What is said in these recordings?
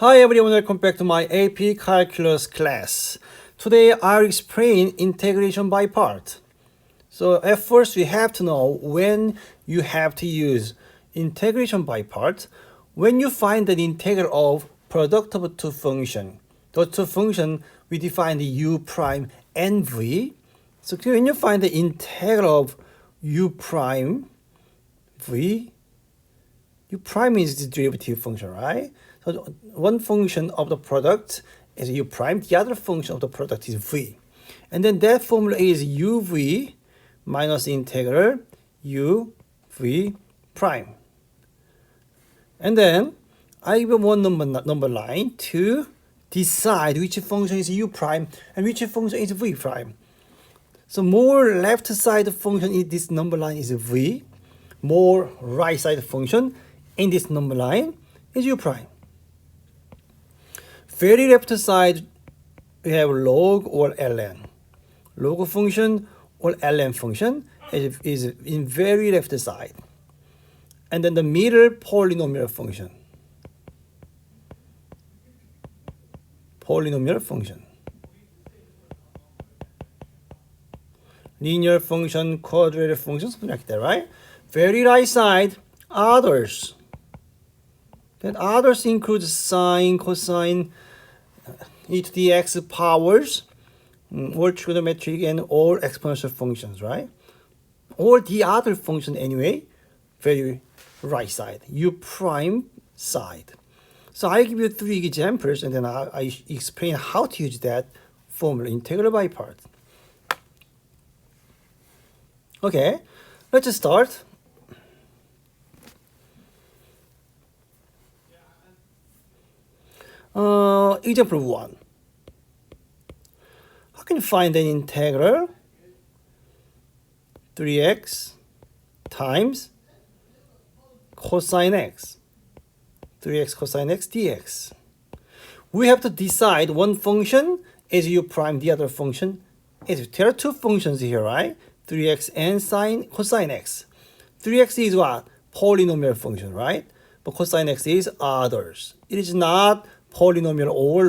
Hi everyone, welcome back to my AP Calculus class. Today I'll explain integration by part. So at first we have to know when you have to use integration by part. When you find the integral of product of two functions. Those two functions we define the u prime and v. So when you find the integral of u prime v, u prime is the derivative function, right? So one function of the product is u prime, the other function of the product is v. And then that formula is uv minus integral uv prime. And then I give one number line to decide which function is u prime and which function is v prime. So more left side function in this number line is v, more right side function in this number line is u prime. Very left side we have log or ln. Log function or ln function is in very left side. And then the middle polynomial function. Polynomial function. Linear function, quadratic function, something like that, right? Very right side, others. Then others include sine, cosine, e to the x powers, all trigonometric and all exponential functions, right? Or the other function anyway, very right side, u prime side. So I give you three examples and then I explain how to use that formula, integral by part. Okay, let's start. Example 1. How can you find an integral 3x times cosine x, 3x cosine x dx? We have to decide one function is u prime, the other function is, there are two functions here, right? 3x and cosine x. 3x is what? Polynomial function, right? But cosine x is others. It is not polynomial or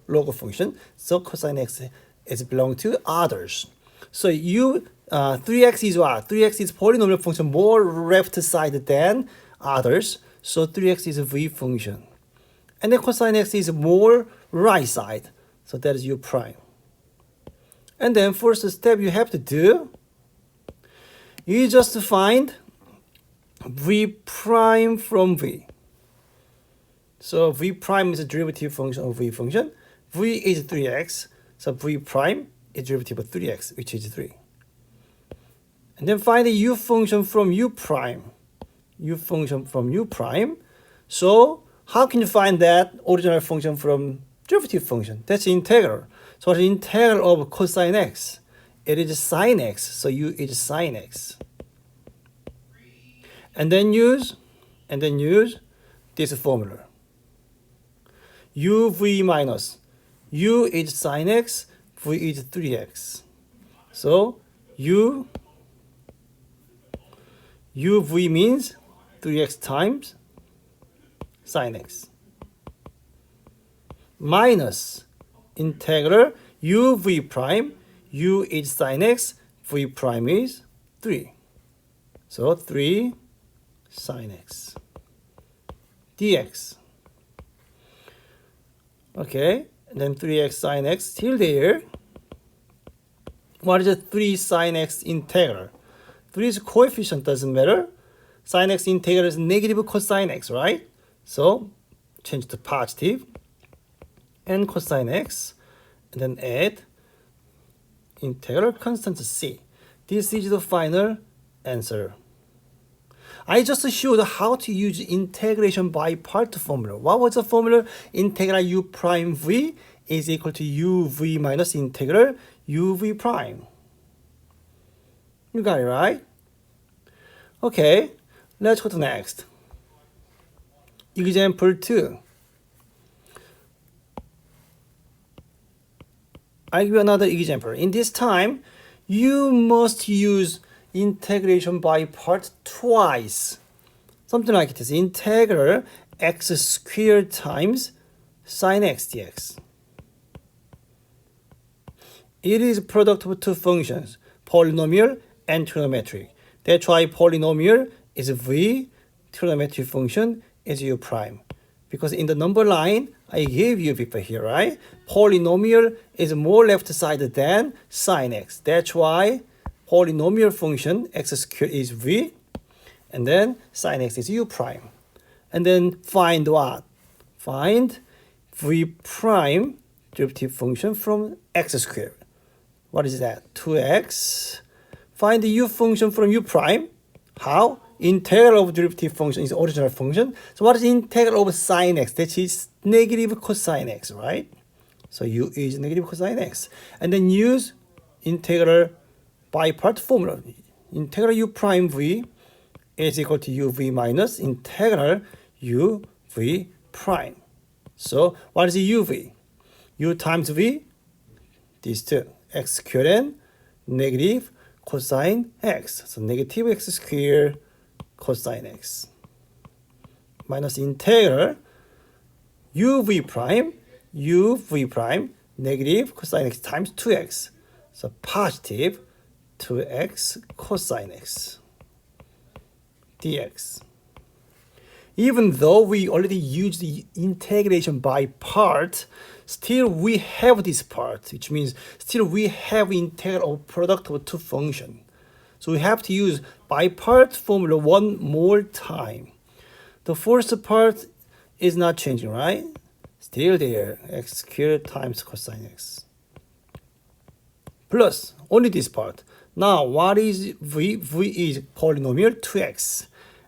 log function, so cosine x is belong to others. So 3x is what? 3x is polynomial function more left side than others, so 3x is a v function. And then cosine x is more right side, so that is u prime. And then first step you have to do, you just find v prime from v. So v prime is a derivative function of v function. V is 3x, so v prime is derivative of 3x, which is 3. And then find the u function from u prime. U function from u prime. So how can you find that original function from derivative function? That's integral. So the integral of cosine x, it is sine x, so u is sine x. And then use this formula. uv minus u is sine x, v is 3x. So uv means 3x times sine x minus integral uv prime, u is sine x, v prime is 3. So 3 sine x dx. Okay, and then 3x sine x still there. What is a 3 sine x integral? 3 is coefficient, doesn't matter. Sine x integral is negative cosine x, right? So change to positive and cosine x, and then add integral constant c. This is the final answer. I just showed how to use integration by part formula. What was the formula? Integral u prime v is equal to uv minus integral uv prime. You got it, right? Okay, let's go to next. Example 2. I give you another example. In this time, you must use integration by part twice. Something like this. Integral x squared times sine x dx. It is a product of two functions, polynomial and trigonometric. That's why polynomial is v, trigonometric function is u prime. Because in the number line, I gave you before here, right? Polynomial is more left side than sine x. That's why polynomial function x squared is v, and then sine x is u prime. And then find what? Find v prime derivative function from x squared. What is that? 2x. Find the u function from u prime. How? Integral of derivative function is original function. So what is integral of sine x? That is negative cosine x, right? So u is negative cosine x. And then use integral by part formula. Integral u prime v is equal to uv minus integral uv prime. So what is uv? U times v, these two, x squared and negative cosine x. So negative x squared cosine x minus integral uv prime negative cosine x times 2x. So positive 2x cosine x dx. Even though we already used the integration by part, still we have this part, which means still we have integral of product of two functions. So we have to use by part formula one more time. The first part is not changing, right? Still there, x squared times cosine x. Plus, only this part. Now, what is v? V is polynomial 2x.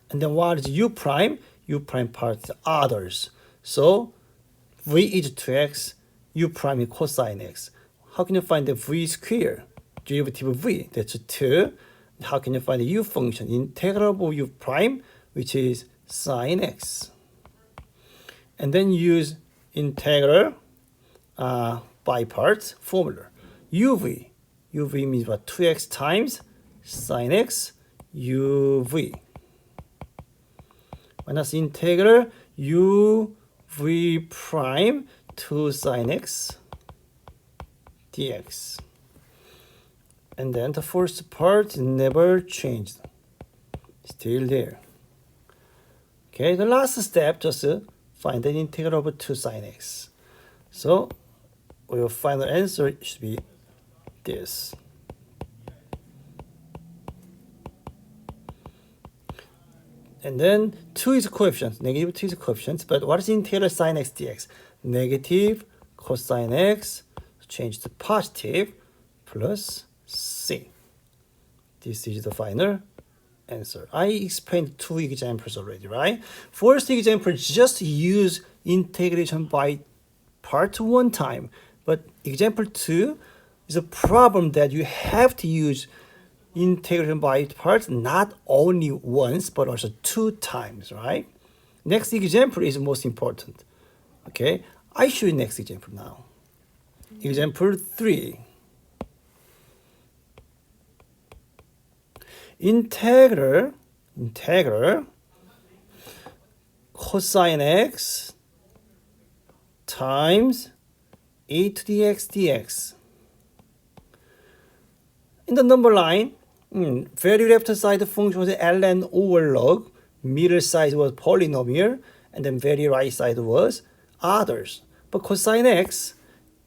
And then what is u prime? U prime part is others. So, v is 2x, u prime is cosine x. How can you find the v squared? Derivative of v, that's 2. How can you find the u function? Integral of u prime, which is sine x. And then use integral by parts formula. uv means what? 2x times sine x uv. Minus integral uv prime to sine x dx. And then the first part never changed. Still there. Okay, the last step, just find the integral of 2 sine x. So, your final answer should be this. And then 2 is coefficient, negative 2 is coefficient, but what is integral sine x dx? Negative cosine x, change to positive, plus c. This is the final answer. I explained 2 examples already, right? First example, just use integration by part one time. But example 2 is a problem that you have to use integration by parts not only once, but also 2 times, right? Next example is most important. Okay, I show you next example now. Example 3. Integral cosine x times e to the x dx. In the number line, very left side function was ln over log, middle side was polynomial, and then very right side was others. But cosine x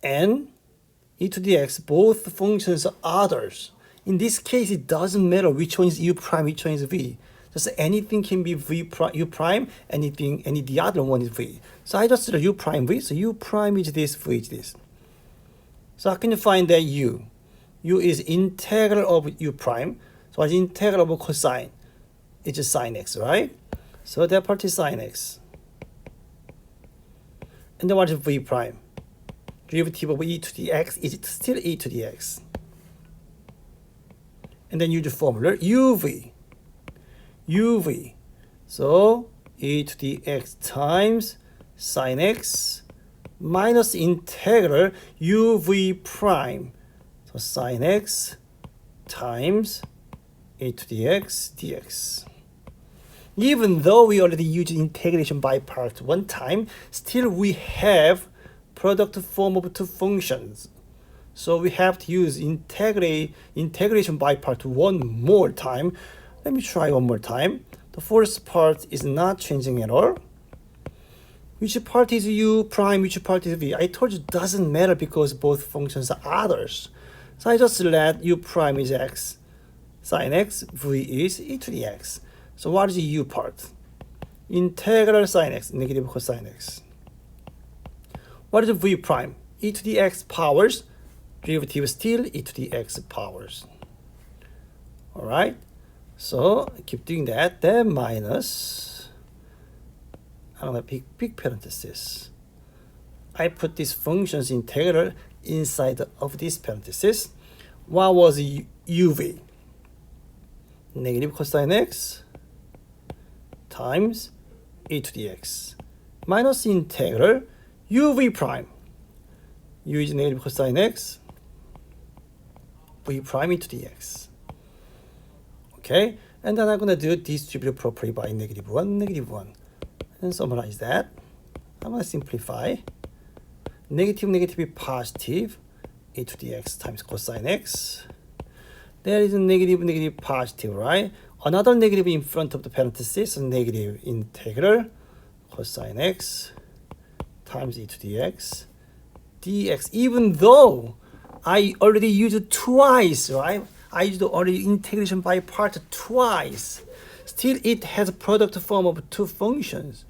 and e to the x, both functions are others. In this case, it doesn't matter which one is u prime, which one is v. Just anything can be v prime, u prime, anything, any the other one is v. So I just u prime v. So u prime is this, v is this. So how can you find that u? U is integral of u prime. So what's integral of cosine? It's just sine x, right? So that part is sine x. And then what is v prime? Derivative of e to the x is still e to the x. And then use the formula uv. So e to the x times sine x minus integral uv prime. So sine x times e to the x dx. Even though we already used integration by part one time, still we have product form of two functions. So we have to use integration by part one more time. Let me try one more time. The first part is not changing at all. Which part is u prime, which part is v? I told you it doesn't matter because both functions are others. So I just let u prime is x sine x, v is e to the x. So what is the u part? Integral sine x, negative cosine x. What is the v prime? E to the x powers, derivative still e to the x powers. All right, so keep doing that. Then minus, I don't know, big parenthesis. I put these functions integral inside of this parenthesis. What was uv? Negative cosine x times e to the x minus integral uv prime. U is negative cosine x, v prime e to the x. Okay, and then I'm going to do distributive property by negative 1, and summarize that. I'm going to simplify. Negative is positive, e to the x times cosine x. There is a negative, positive, right? Another negative in front of the parenthesis, so negative integral cosine x times e to the x dx. Even though I already used twice, right? I used already integration by part twice. Still, it has a product form of two functions.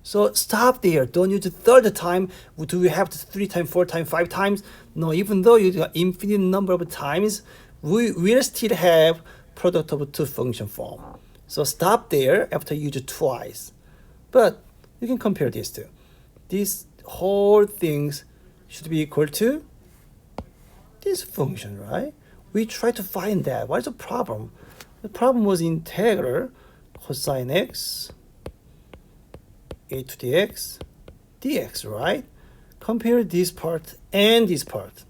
So stop there. Don't use the third time. Do we have to 3 times, 4 times, 5 times? No, even though you do an infinite number of times, we will still have product of two function form. So stop there after you use it twice. But you can compare these two. These whole things should be equal to this function, right? We try to find that. What is the problem? The problem was integral cosine x e to the x dx, right? Compare this part and this part.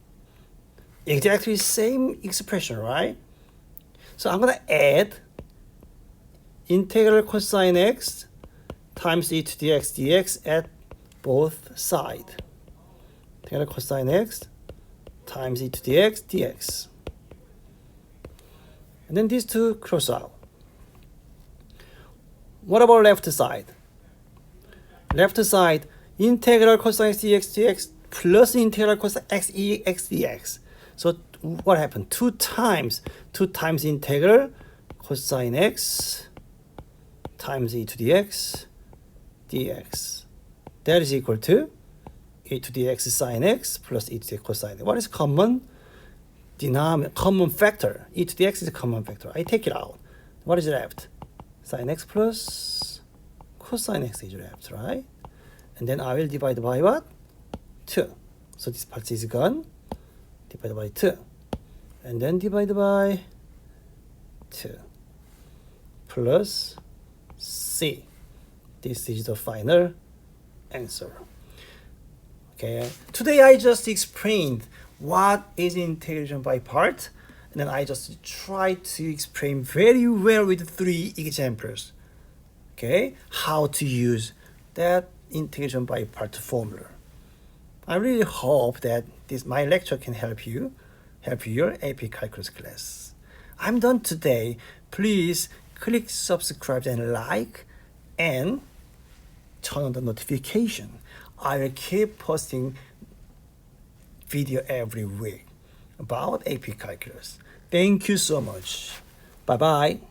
Exactly same expression, right? So I'm going to add integral cosine x times e to the x dx at both sides. Integral cosine x times e to the x dx. And then these two cross out. What about left side? Left side, integral cosine x dx plus integral cosine x e x dx. So what happened? 2 times integral cosine x times e to the x dx. That is equal to e to the x sine x plus e to the cosine x. What is common? Denominator, common factor. E to the x is a common factor. I take it out. What is left? Sine x plus cosine x is left, right? And then I will divide by what? 2. So this part is gone. Divide by 2. And then divide by 2. Plus c. This is the final answer. Okay. Today I just explained what is integration by part, and then I just tried to explain very well with 3 examples. Okay, how to use that integration by part formula. I really hope that my lecture can help your AP Calculus class. I'm done today. Please click subscribe and like, and turn on the notification. I will keep posting video every week about AP Calculus. Thank you so much. Bye-bye.